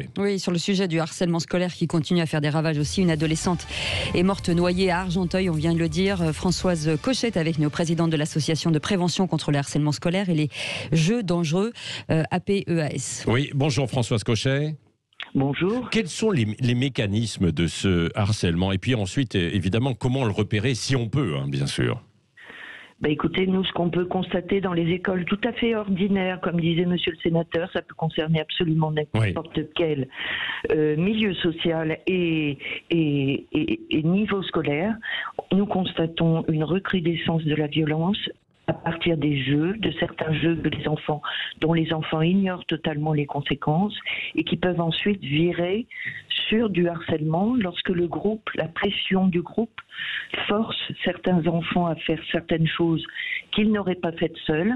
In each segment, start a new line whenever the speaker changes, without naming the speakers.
Cochet.
Oui, sur le sujet du harcèlement scolaire qui continue à faire des ravages aussi. Une adolescente est morte noyée à Argenteuil, on vient de le dire. Françoise Cochet est avec nous, présidente de l'association de prévention contre le harcèlement scolaire et les jeux dangereux, APEAS.
Oui, bonjour Françoise Cochet.
Bonjour.
Quels sont les mécanismes de ce harcèlement? Et puis ensuite, évidemment, comment le repérer, si on peut, hein, bien sûr.
Écoutez, nous, ce qu'on peut constater dans les écoles tout à fait ordinaires, comme disait monsieur le sénateur, ça peut concerner absolument n'importe quel milieu social et niveau scolaire, nous constatons une recrudescence de la violence à partir des jeux, de certains jeux dont les enfants ignorent totalement les conséquences et qui peuvent ensuite virer sur du harcèlement lorsque la pression du groupe force certains enfants à faire certaines choses qu'ils n'auraient pas faites seuls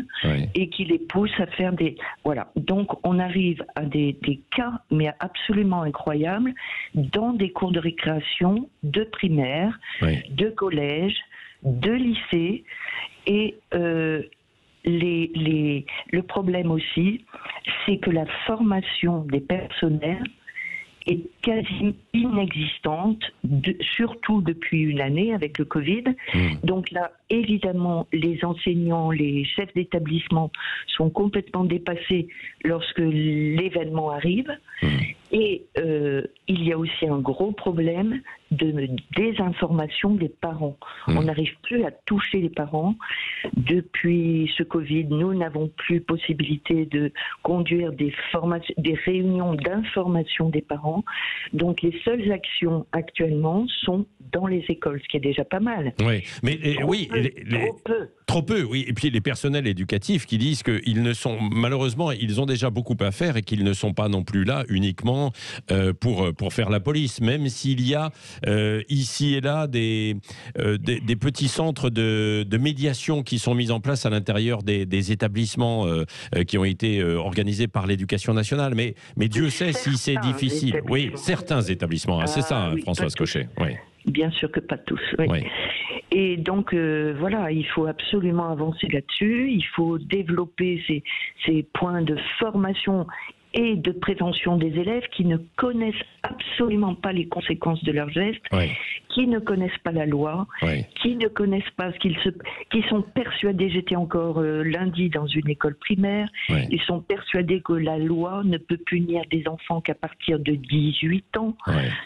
et qui les pousse à faire des... Voilà. Donc on arrive à des cas, mais absolument incroyables, dans des cours de récréation, de primaire, de collège, de lycée. Et le problème aussi, c'est que la formation des personnels est quasi inexistante, surtout depuis une année avec le Covid. Donc là, évidemment, les enseignants, les chefs d'établissement sont complètement dépassés lorsque l'événement arrive. Et il y a aussi un gros problème de désinformation des parents. On n'arrive plus à toucher les parents. Depuis ce Covid, nous n'avons plus possibilité de conduire des réunions d'information des parents. Donc les seules actions actuellement sont dans les écoles, ce qui est déjà pas mal.
Oui, mais trop peu, oui. Et puis les personnels éducatifs qui disent qu'ils ne sont, malheureusement, ils ont déjà beaucoup à faire et qu'ils ne sont pas non plus là uniquement pour faire la police, même s'il y a ici et là des petits centres de médiation qui sont mis en place à l'intérieur des établissements qui ont été organisés par l'éducation nationale. Mais Dieu sait si c'est difficile. Oui, certains établissements, hein, c'est ça,
oui,
Françoise Cochet. Oui.
Bien sûr que pas tous. Oui. Et donc, voilà, il faut absolument avancer là-dessus. Il faut développer ces points de formation et de prévention des élèves qui ne connaissent absolument pas les conséquences de leurs gestes, qui ne connaissent pas la loi, qui ne connaissent pas qui sont persuadés, j'étais encore lundi dans une école primaire, ils sont persuadés que la loi ne peut punir des enfants qu'à partir de 18 ans,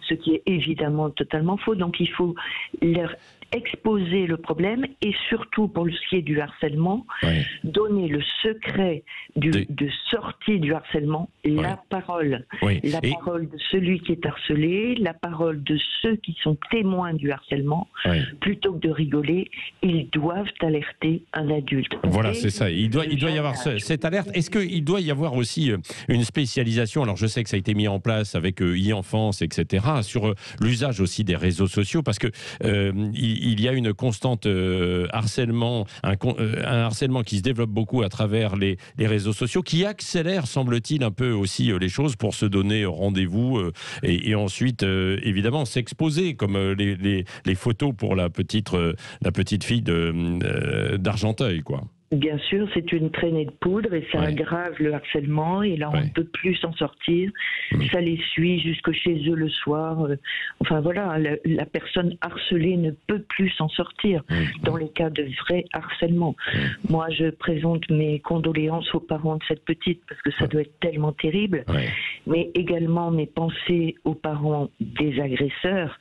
ce qui est évidemment totalement faux. Donc il faut leur exposer le problème et surtout pour ce qui est du harcèlement, donner le secret de sortie du harcèlement, la parole. La parole de celui qui est harcelé, la parole de ceux qui sont témoins du harcèlement. Plutôt que de rigoler, ils doivent alerter un adulte.
Voilà, c'est ça. Il doit y avoir cette alerte. Est-ce qu'il doit y avoir aussi une spécialisation? Alors je sais que ça a été mis en place avec e-enfance, etc., sur l'usage aussi des réseaux sociaux, parce que il y a une constante harcèlement, un harcèlement qui se développe beaucoup à travers les réseaux sociaux, qui accélère, semble-t-il, un peu aussi les choses pour se donner rendez-vous et ensuite, évidemment, s'exposer, comme les photos pour la petite fille d'Argenteuil, quoi.
Bien sûr, c'est une traînée de poudre et ça aggrave le harcèlement et là on ne peut plus s'en sortir. Ça les suit jusque chez eux le soir. Enfin voilà, la personne harcelée ne peut plus s'en sortir dans les cas de vrai harcèlement. Moi je présente mes condoléances aux parents de cette petite parce que ça doit être tellement terrible, mais également mes pensées aux parents des agresseurs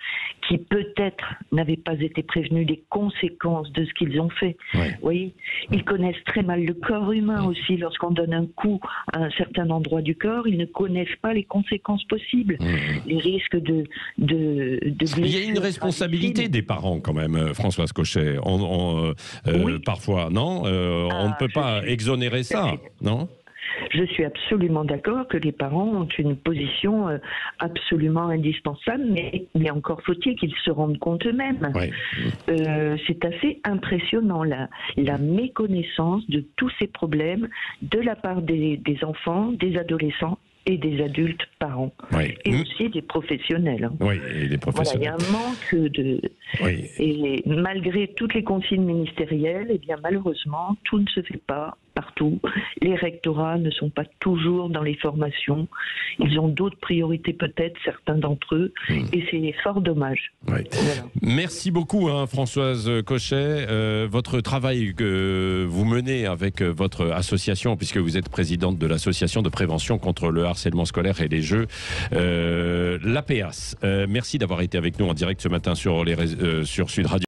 qui peut-être n'avaient pas été prévenus des conséquences de ce qu'ils ont fait. Vous voyez, ils connaissent très mal le corps humain aussi. Lorsqu'on donne un coup à un certain endroit du corps, ils ne connaissent pas les conséquences possibles, les risques de
Il y a une responsabilité des parents quand même, Françoise Cochet, parfois, non on ne peut pas exonérer ça, non?
Je suis absolument d'accord que les parents ont une position absolument indispensable, mais encore faut-il qu'ils se rendent compte eux-mêmes. C'est assez impressionnant la méconnaissance de tous ces problèmes de la part des enfants, des adolescents et des adultes parents, et aussi des professionnels.
Et des professionnels.
Voilà, il y a un manque de... Et malgré toutes les consignes ministérielles, eh bien malheureusement, tout ne se fait pas partout. partout. Les rectorats ne sont pas toujours dans les formations. Ils ont d'autres priorités peut-être, certains d'entre eux, et c'est fort dommage.
Ouais. Voilà. Merci beaucoup, Françoise Cochet. Votre travail que vous menez avec votre association, puisque vous êtes présidente de l'association de prévention contre le harcèlement scolaire et les jeux, l'APEAS. Merci d'avoir été avec nous en direct ce matin sur Sud Radio.